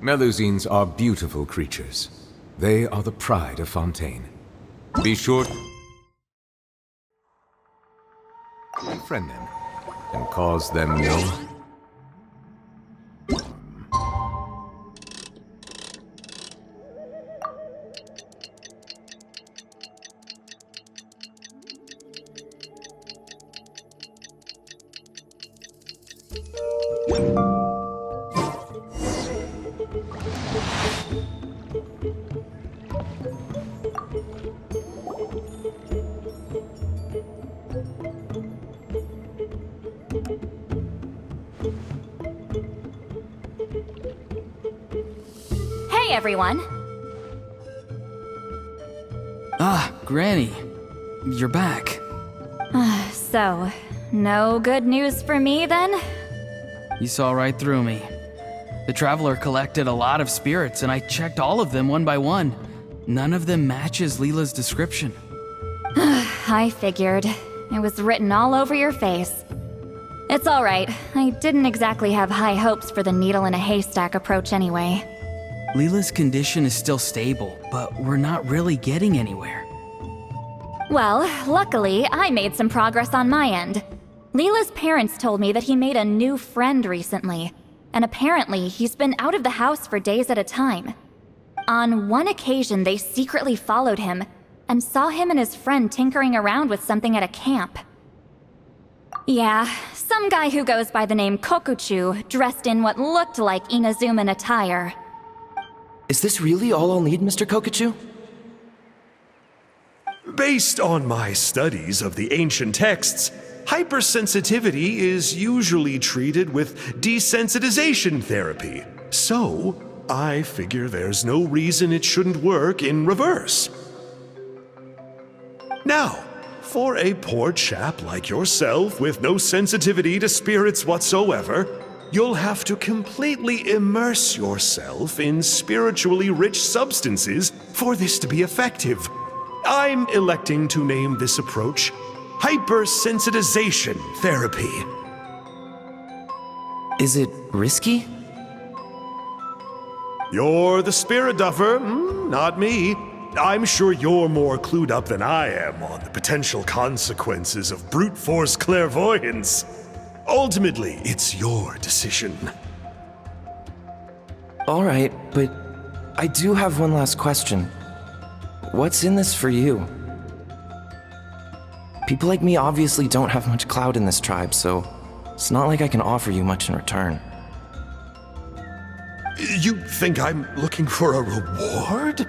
Melusines are beautiful creatures. They are the pride of Fontaine. Be sure to befriend them and cause them no... Hey, everyone. Ah, Granny. You're back. So, no good news for me then? You saw right through me. The Traveler collected a lot of spirits, and I checked all of them one by one. None of them matches Leela's description. I figured. It was written all over your face. It's alright. I didn't exactly have high hopes for the needle in a haystack approach anyway. Leela's condition is still stable, but we're not really getting anywhere. Well, luckily, I made some progress on my end. Leela's parents told me that he made a new friend recently, and apparently he's been out of the house for days at a time. On one occasion, they secretly followed him and saw him and his friend tinkering around with something at a camp. Yeah, some guy who goes by the name Kokuchu, dressed in what looked like Inazuman attire. Is this really all I'll need, Mr. Kokuchu? Based on my studies of the ancient texts, hypersensitivity is usually treated with desensitization therapy. So, I figure there's no reason it shouldn't work in reverse. Now, for a poor chap like yourself with no sensitivity to spirits whatsoever, you'll have to completely immerse yourself in spiritually rich substances for this to be effective. I'm electing to name this approach hypersensitization therapy. Is it risky? You're the spirit duffer, not me. I'm sure you're more clued up than I am on the potential consequences of brute force clairvoyance. Ultimately, it's your decision. Alright, but I do have one last question. What's in this for you? People like me obviously don't have much clout in this tribe, so it's not like I can offer you much in return. You think I'm looking for a reward?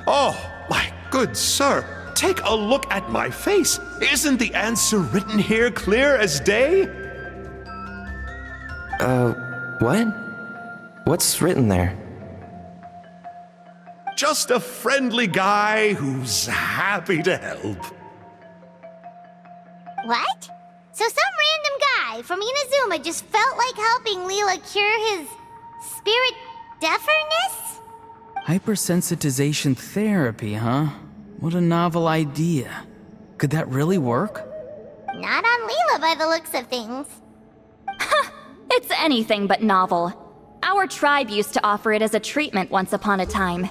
Oh, my good sir, take a look at my face. Isn't the answer written here clear as day? What? What's written there? Just a friendly guy who's happy to help. What? So some random guy from Inazuma just felt like helping Leela cure his spirit deafness? Hypersensitization therapy, huh? What a novel idea. Could that really work? Not on Leela by the looks of things. It's anything but novel. Our tribe used to offer it as a treatment once upon a time.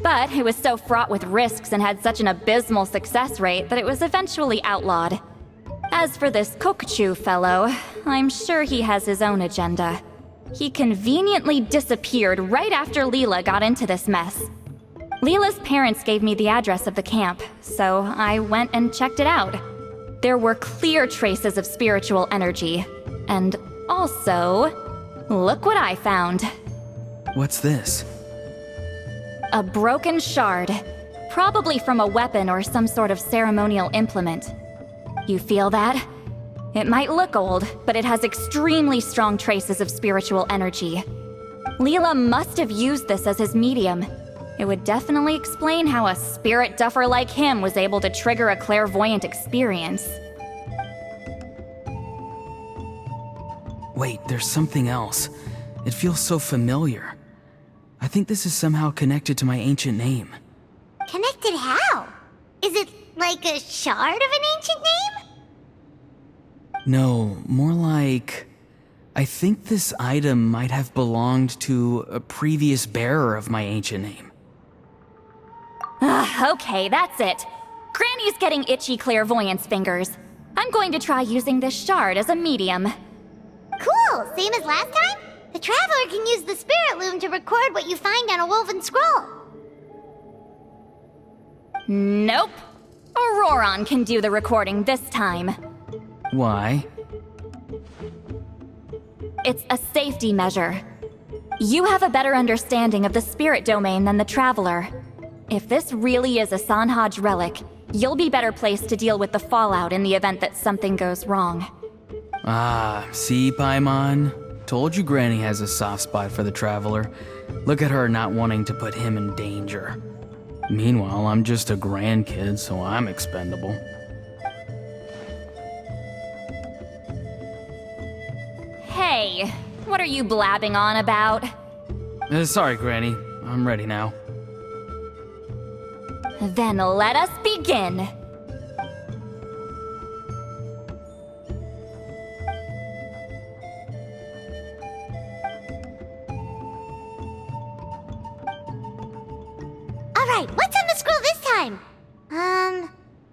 But it was so fraught with risks and had such an abysmal success rate that it was eventually outlawed. As for this Kokuchu fellow, I'm sure he has his own agenda. He conveniently disappeared right after Leela got into this mess. Leela's parents gave me the address of the camp, so I went and checked it out. There were clear traces of spiritual energy. And also, look what I found. What's this? A broken shard, probably from a weapon or some sort of ceremonial implement. You feel that? It might look old, but it has extremely strong traces of spiritual energy. Leela must have used this as his medium. It would definitely explain how a spirit duffer like him was able to trigger a clairvoyant experience. Wait, there's something else. It feels so familiar. I think this is somehow connected to my ancient name. Connected how? Is it like a shard of an ancient name? No, more like... I think this item might have belonged to a previous bearer of my ancient name. Okay, that's it. Granny's getting itchy clairvoyance fingers. I'm going to try using this shard as a medium. Cool, same as last time? The Traveler can use the Spirit Loom to record what you find on a woven scroll. Nope. Auroron can do the recording this time. Why? It's a safety measure. You have a better understanding of the spirit domain than the Traveler. If this really is a Sanhaj relic, you'll be better placed to deal with the fallout in the event that something goes wrong. Ah, see, Paimon? Told you Granny has a soft spot for the Traveler. Look at her not wanting to put him in danger. Meanwhile, I'm just a grandkid, so I'm expendable. Hey, what are you blabbing on about? Sorry, Granny. I'm ready now. Then let us begin. Alright, what's on the scroll this time?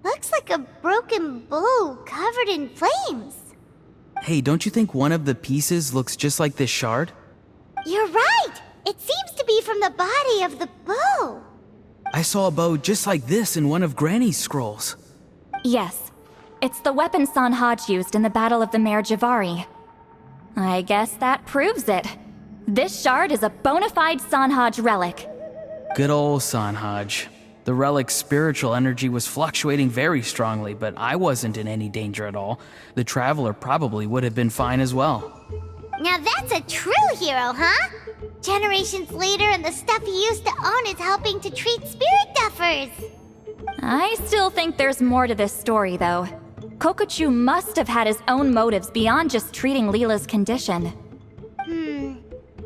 Looks like a broken bow covered in flames. Hey, don't you think one of the pieces looks just like this shard? You're right! It seems to be from the body of the bow. I saw a bow just like this in one of Granny's scrolls. Yes, it's the weapon Sanhaj used in the Battle of the Mare Javari. I guess that proves it. This shard is a bona fide Sanhaj relic. Good old Sanhaj. The relic's spiritual energy was fluctuating very strongly, but I wasn't in any danger at all. The Traveler probably would have been fine as well. Now that's a true hero, huh? Generations later and the stuff he used to own is helping to treat spirit duffers. I still think there's more to this story, though. Kokochu must have had his own motives beyond just treating Leela's condition.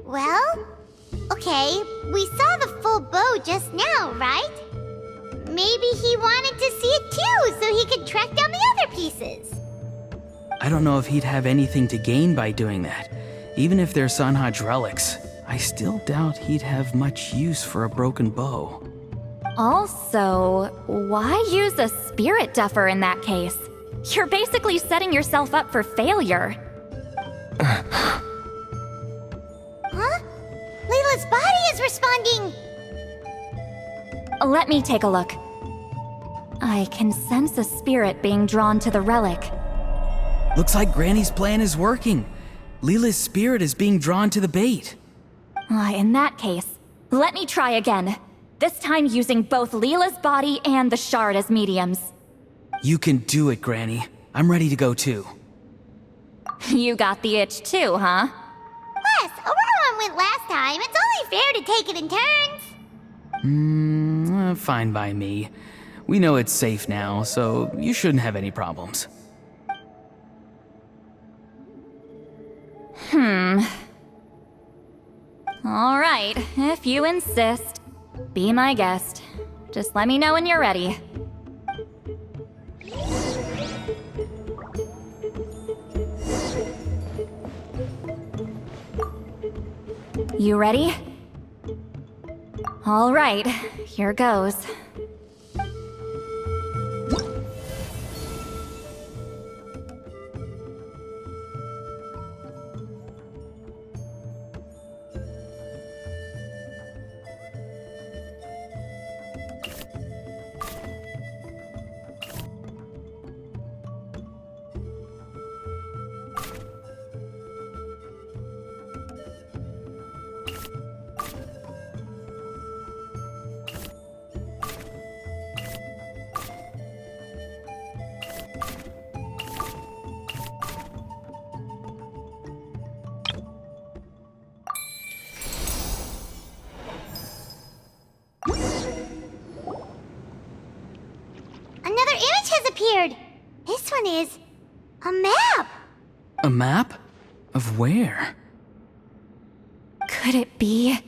Well, okay, we saw the full bow just now, right? Maybe he wanted to see it too, so he could track down the other pieces. I don't know if he'd have anything to gain by doing that. Even if they're Sanhaj relics, I still doubt he'd have much use for a broken bow. Also, why use a spirit duffer in that case? You're basically setting yourself up for failure. Huh? Layla's body is responding! Let me take a look. I can sense a spirit being drawn to the relic. Looks like Granny's plan is working. Leela's spirit is being drawn to the bait. In that case, let me try again. This time using both Leela's body and the shard as mediums. You can do it, Granny. I'm ready to go too. You got the itch too, huh? Plus, Auroron went last time. It's only fair to take it in turns. Fine by me. We know it's safe now, so you shouldn't have any problems. All right, if you insist. Be my guest. Just let me know when you're ready. You ready? All right, here goes. Another image has appeared. This one is a map. A map? Of where? Could it be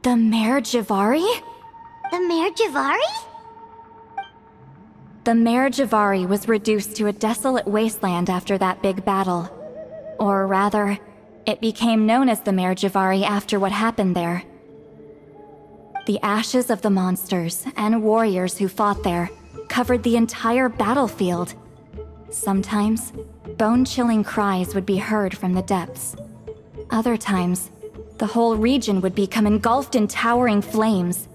the Mare Javari? The Mare Javari? The Mare Javari was reduced to a desolate wasteland after that big battle. Or rather, It became known as the Mare Javari after what happened there. The ashes of the monsters and warriors who fought there covered the entire battlefield. Sometimes, bone-chilling cries would be heard from the depths. Other times, the whole region would become engulfed in towering flames,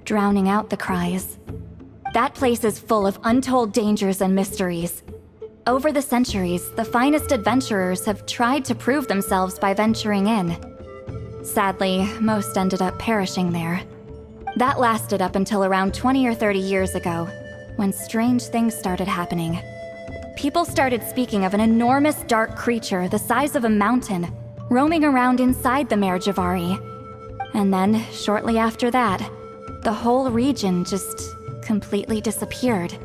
drowning out the cries. That place is full of untold dangers and mysteries. Over the centuries, the finest adventurers have tried to prove themselves by venturing in. Sadly, most ended up perishing there. That lasted up until around 20 or 30 years ago, when strange things started happening. People started speaking of an enormous dark creature the size of a mountain, roaming around inside the Mare Javari. And then, shortly after that, the whole region just completely disappeared.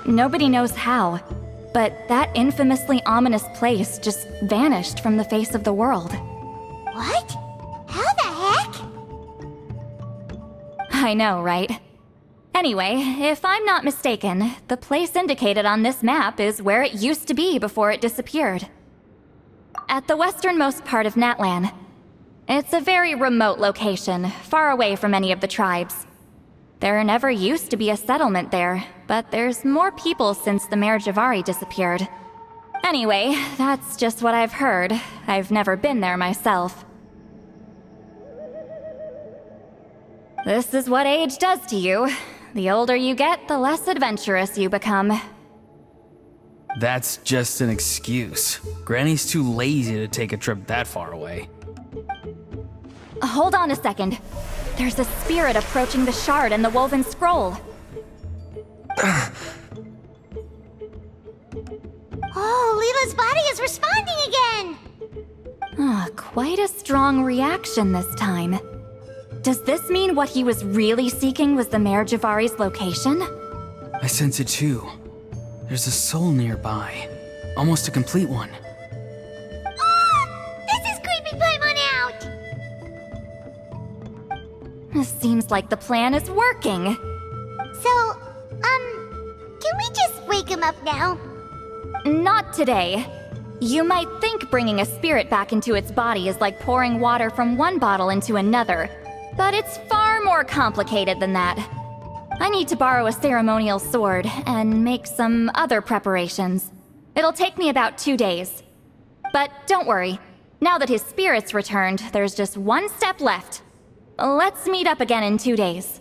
Nobody knows how, but that infamously ominous place just vanished from the face of the world. What? How the heck? I know, right? Anyway, if I'm not mistaken, the place indicated on this map is where it used to be before it disappeared. At the westernmost part of Natlan. It's a very remote location, far away from any of the tribes. There never used to be a settlement there, but there's more people since the Mare Javari disappeared. Anyway, that's just what I've heard. I've never been there myself. This is what age does to you. The older you get, the less adventurous you become. That's just an excuse. Granny's too lazy to take a trip that far away. Hold on a second. There's a spirit approaching the shard and the woven scroll. Oh, Leela's body is responding again! Quite a strong reaction this time. Does this mean what he was really seeking was the Mare Javari's location? I sense it too. There's a soul nearby. Almost a complete one. This is creepy Paimon out! Seems like the plan is working. So, can we just wake him up now? Not today. You might think bringing a spirit back into its body is like pouring water from one bottle into another, but it's far more complicated than that. I need to borrow a ceremonial sword and make some other preparations. It'll take me about 2 days. But don't worry, now that his spirit's returned, there's just one step left. Let's meet up again in 2 days.